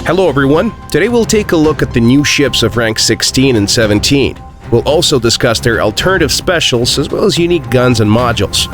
Hello everyone, today we'll take a look at the new ships of rank 16 and 17. We'll also discuss their alternative specials as well as unique guns and modules.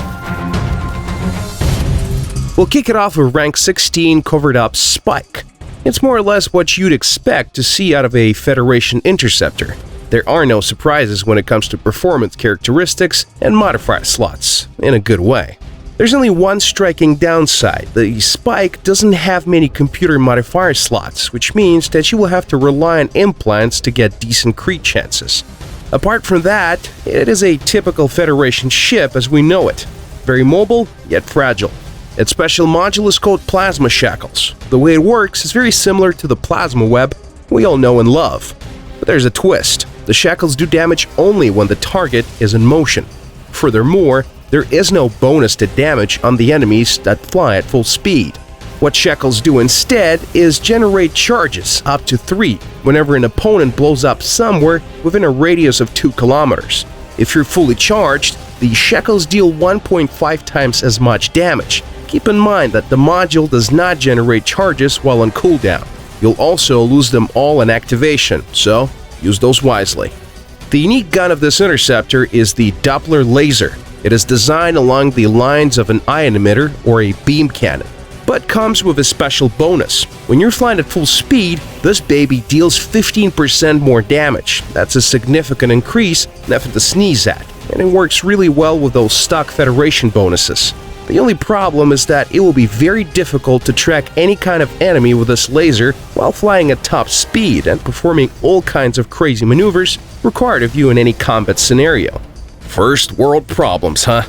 We'll kick it off with rank 16 covered up Spike. It's more or less what you'd expect to see out of a Federation Interceptor. There are no surprises when it comes to performance characteristics and modifier slots, in a good way. There's only one striking downside: the Spike doesn't have many computer modifier slots, which means that you will have to rely on implants to get decent crit chances. Apart from that, it is a typical Federation ship as we know it. Very mobile, yet fragile. Its special module is called Plasma Shackles. The way it works is very similar to the Plasma Web we all know and love. But there's a twist. The Shackles do damage only when the target is in motion. Furthermore, there is no bonus to damage on the enemies that fly at full speed. What Shackles do instead is generate charges, up to 3, whenever an opponent blows up somewhere within a radius of 2 kilometers. If you're fully charged, the Shackles deal 1.5 times as much damage. Keep in mind that the module does not generate charges while on cooldown. You'll also lose them all in activation, so use those wisely. The unique gun of this interceptor is the Doppler laser. It is designed along the lines of an ion emitter or a beam cannon, but comes with a special bonus. When you're flying at full speed, this baby deals 15% more damage. That's a significant increase, nothing to sneeze at, and it works really well with those stock Federation bonuses. The only problem is that it will be very difficult to track any kind of enemy with this laser while flying at top speed and performing all kinds of crazy maneuvers required of you in any combat scenario. First world problems, huh?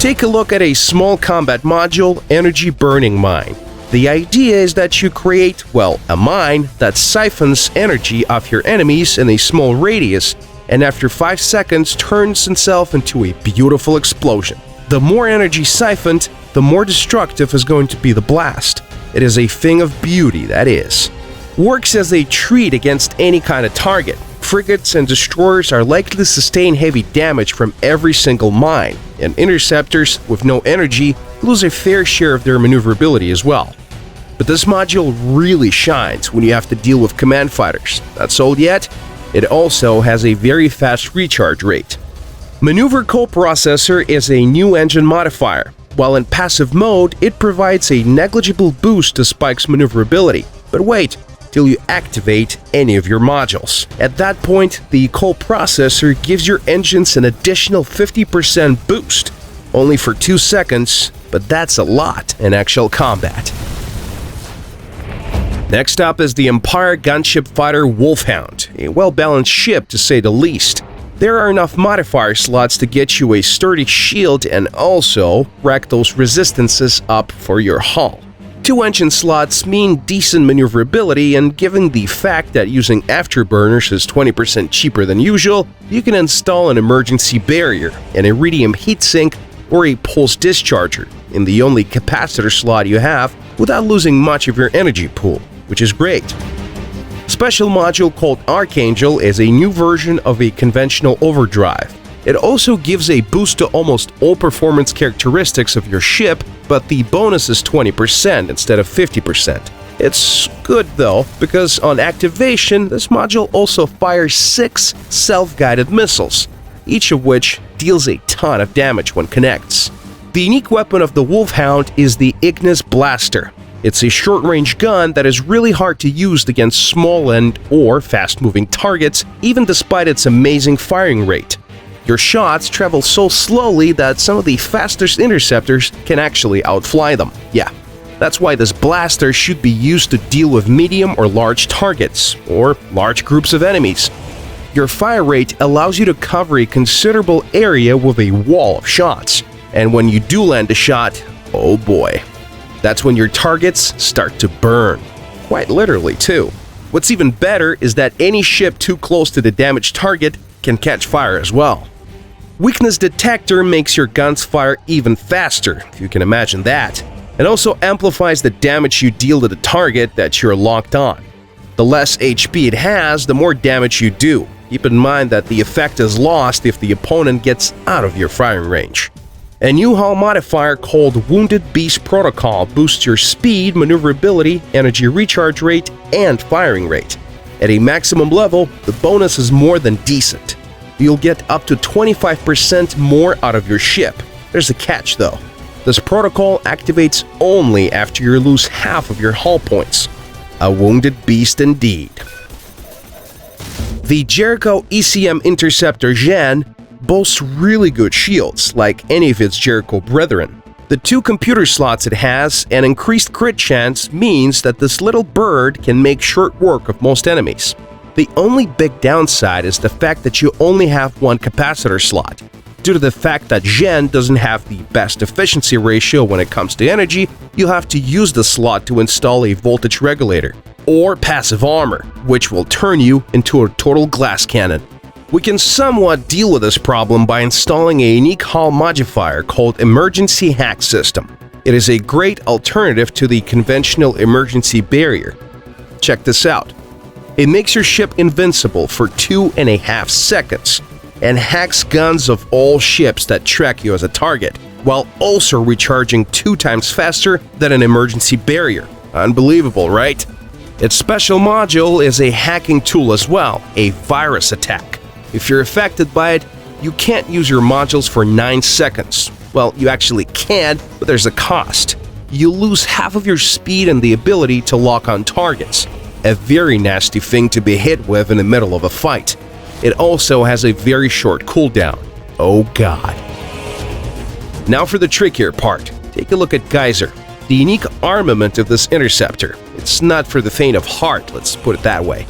Take a look at a small combat module, Energy Burning Mine. The idea is that you create, a mine that siphons energy off your enemies in a small radius, and after 5 seconds turns itself into a beautiful explosion. The more energy siphoned, the more destructive is going to be the blast. It is a thing of beauty, that is. Works as a treat against any kind of target. Frigates and destroyers are likely to sustain heavy damage from every single mine, and interceptors with no energy lose a fair share of their maneuverability as well. But this module really shines when you have to deal with command fighters. Not sold yet? It also has a very fast recharge rate. Maneuver Coprocessor is a new engine modifier. While in passive mode, it provides a negligible boost to Spike's maneuverability. But wait till you activate any of your modules. At that point, the Coprocessor gives your engines an additional 50% boost. Only for 2 seconds, but that's a lot in actual combat. Next up is the Empire gunship fighter Wolfhound, a well-balanced ship to say the least. There are enough modifier slots to get you a sturdy shield and also rack those resistances up for your hull. 2 engine slots mean decent maneuverability, and given the fact that using afterburners is 20% cheaper than usual, you can install an emergency barrier, an iridium heatsink, or a pulse discharger in the only capacitor slot you have without losing much of your energy pool, which is great. Special module called Archangel is a new version of a conventional overdrive. It also gives a boost to almost all performance characteristics of your ship, but the bonus is 20% instead of 50%. It's good though, because on activation, this module also fires 6 self-guided missiles, each of which deals a ton of damage when connects. The unique weapon of the Wolfhound is the Ignis Blaster. It's a short-range gun that is really hard to use against small or fast-moving targets, even despite its amazing firing rate. Your shots travel so slowly that some of the fastest interceptors can actually outfly them. Yeah, that's why this blaster should be used to deal with medium or large targets, or large groups of enemies. Your fire rate allows you to cover a considerable area with a wall of shots, and when you do land a shot, oh boy. That's when your targets start to burn. Quite literally, too. What's even better is that any ship too close to the damaged target can catch fire as well. Weakness Detector makes your guns fire even faster, if you can imagine that. It also amplifies the damage you deal to the target that you're locked on. The less HP it has, the more damage you do. Keep in mind that the effect is lost if the opponent gets out of your firing range. A new hull modifier called Wounded Beast Protocol boosts your speed, maneuverability, energy recharge rate, and firing rate. At a maximum level, the bonus is more than decent. You'll get up to 25% more out of your ship. There's a catch though. This protocol activates only after you lose half of your hull points. A wounded beast indeed. The Jericho Ecm Interceptor Gen boasts really good shields, like any of its Jericho brethren. The 2 computer slots it has and increased crit chance means that this little bird can make short work of most enemies. The only big downside is the fact that you only have 1 capacitor slot. Due to the fact that Gen doesn't have the best efficiency ratio when it comes to energy, you'll have to use the slot to install a voltage regulator, or passive armor, which will turn you into a total glass cannon. We can somewhat deal with this problem by installing a unique hull modifier called Emergency Hack System. It is a great alternative to the conventional emergency barrier. Check this out. It makes your ship invincible for 2.5 seconds and hacks guns of all ships that track you as a target, while also recharging 2 times faster than an emergency barrier. Unbelievable, right? Its special module is a hacking tool as well, a virus attack. If you're affected by it, you can't use your modules for 9 seconds. Well, you actually can, but there's a cost. You lose half of your speed and the ability to lock on targets. A very nasty thing to be hit with in the middle of a fight. It also has a very short cooldown. Oh god. Now for the trickier part. Take a look at Geyser, the unique armament of this interceptor. It's not for the faint of heart, let's put it that way.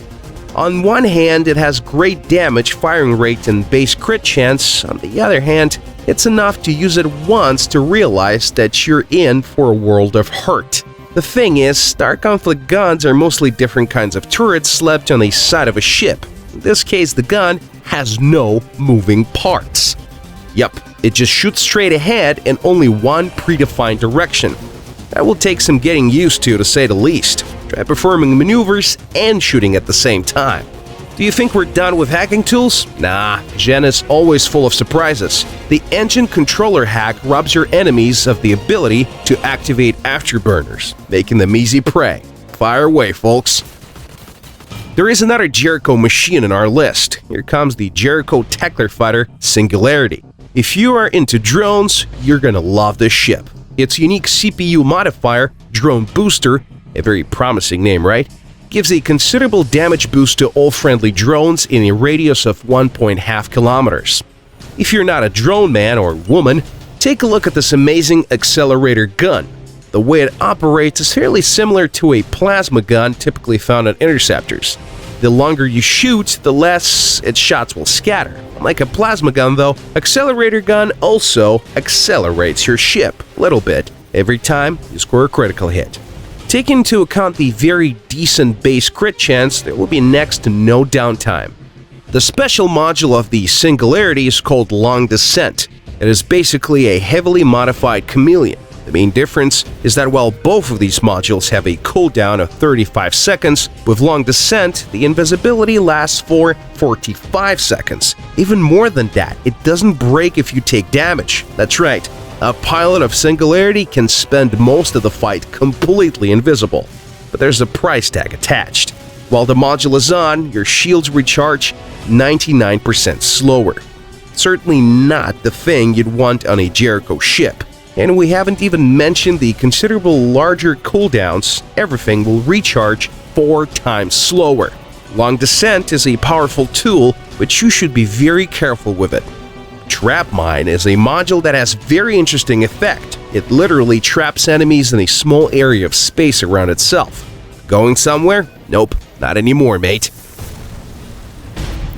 On one hand, it has great damage, firing rate, and base crit chance. On the other hand, it's enough to use it once to realize that you're in for a world of hurt. The thing is, Star Conflict guns are mostly different kinds of turrets slapped on the side of a ship. In this case, the gun has no moving parts. Yup, it just shoots straight ahead in only one predefined direction. That will take some getting used to say the least. Try performing maneuvers and shooting at the same time. Do you think we're done with hacking tools? Nah, Gen is always full of surprises. The engine controller hack robs your enemies of the ability to activate afterburners, making them easy prey. Fire away, folks. There is another Jericho machine in our list. Here comes the Jericho Detector fighter Singularity. If you are into drones, you're gonna love this ship. Its unique CPU modifier, Drone Booster, a very promising name, right? Gives a considerable damage boost to all friendly drones in a radius of 1.5 kilometers. If you're not a drone man or woman, take a look at this amazing Accelerator Gun. The way it operates is fairly similar to a plasma gun typically found on interceptors. The longer you shoot, the less its shots will scatter. Like a plasma gun though, Accelerator Gun also accelerates your ship a little bit every time you score a critical hit. Take into account the very decent base crit chance, there will be next to no downtime. The special module of the Singularity is called Long Descent. It is basically a heavily modified chameleon. The main difference is that while both of these modules have a cooldown of 35 seconds, with Long Descent, the invisibility lasts for 45 seconds. Even more than that, it doesn't break if you take damage. That's right, a pilot of Singularity can spend most of the fight completely invisible. But there's a price tag attached. While the module is on, your shields recharge 99% slower. Certainly not the thing you'd want on a Jericho ship. And we haven't even mentioned the considerable larger cooldowns. Everything will recharge 4 times slower. Long Descent is a powerful tool, but you should be very careful with it. Trap Mine is a module that has very interesting effect. It literally traps enemies in a small area of space around itself. Going somewhere? Nope, not anymore, mate.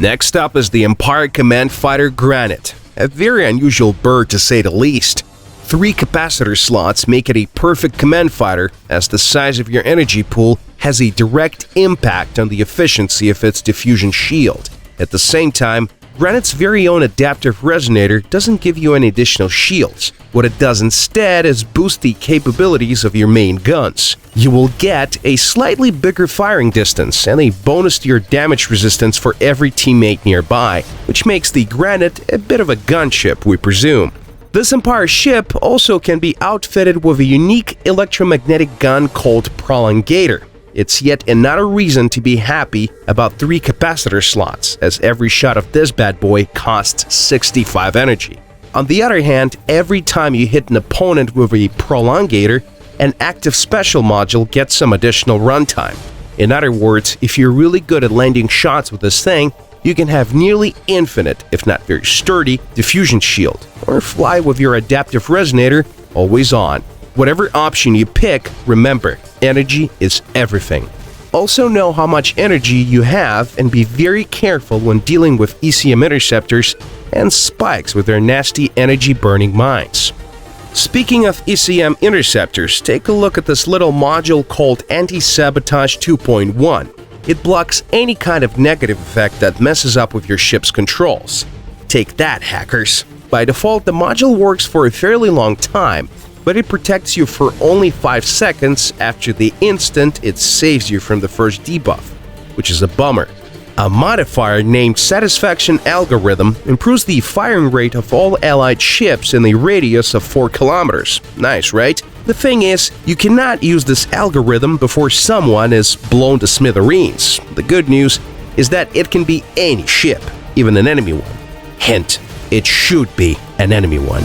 Next up is the Empire Command Fighter Granite, a very unusual bird to say the least. 3 capacitor slots make it a perfect command fighter, as the size of your energy pool has a direct impact on the efficiency of its diffusion shield. At the same time, Granite's very own adaptive resonator doesn't give you any additional shields. What it does instead is boost the capabilities of your main guns. You will get a slightly bigger firing distance and a bonus to your damage resistance for every teammate nearby, which makes the Granite a bit of a gunship, we presume. This Empire ship also can be outfitted with a unique electromagnetic gun called Prolongator. It's yet another reason to be happy about 3 capacitor slots, as every shot of this bad boy costs 65 energy. On the other hand, every time you hit an opponent with a Prolongator, an active special module gets some additional runtime. In other words, if you're really good at landing shots with this thing, you can have nearly infinite, if not very sturdy, diffusion shield, or fly with your adaptive resonator always on. Whatever option you pick, remember, energy is everything. Also know how much energy you have and be very careful when dealing with ECM interceptors and spikes with their nasty energy-burning mines. Speaking of ECM interceptors, take a look at this little module called Anti-Sabotage 2.1. It blocks any kind of negative effect that messes up with your ship's controls. Take that, hackers! By default, the module works for a fairly long time, but it protects you for only 5 seconds after the instant it saves you from the first debuff, which is a bummer. A modifier named Satisfaction Algorithm improves the firing rate of all allied ships in a radius of 4 kilometers. Nice, right? The thing is, you cannot use this algorithm before someone is blown to smithereens. The good news is that it can be any ship, even an enemy one. Hint, it should be an enemy one.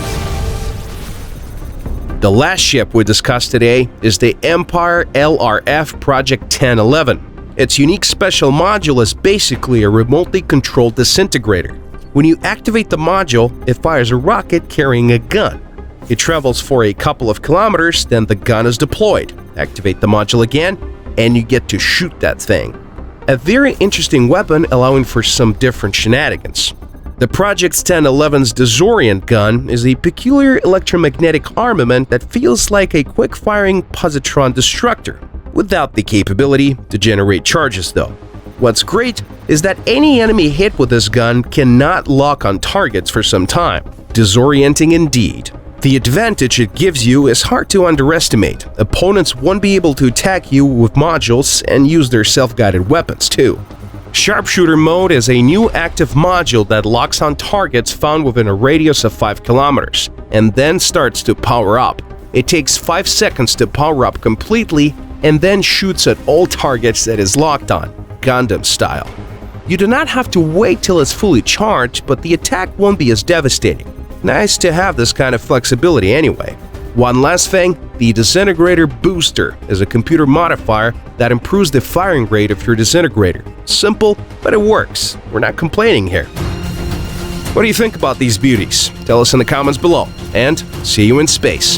The last ship we discussed today is the Empire Lrf Project 1011. Its unique special module is basically a remotely controlled disintegrator. When you activate the module, it fires a rocket carrying a gun. It travels for a couple of kilometers, then the gun is deployed. Activate the module again, and you get to shoot that thing. A very interesting weapon allowing for some different shenanigans. The Project 1011's Disorient gun is a peculiar electromagnetic armament that feels like a quick-firing positron destructor, without the capability to generate charges though. What's great is that any enemy hit with this gun cannot lock on targets for some time. Disorienting indeed. The advantage it gives you is hard to underestimate. Opponents won't be able to attack you with modules and use their self-guided weapons too. Sharpshooter Mode is a new active module that locks on targets found within a radius of 5 kilometers, and then starts to power up. It takes 5 seconds to power up completely, and then shoots at all targets that is locked on, Gundam style. You do not have to wait till it's fully charged, but the attack won't be as devastating. Nice to have this kind of flexibility anyway. One last thing, the Disintegrator Booster is a computer modifier that improves the firing rate of your disintegrator. Simple, but it works. We're not complaining here. What do you think about these beauties? Tell us in the comments below, and see you in space.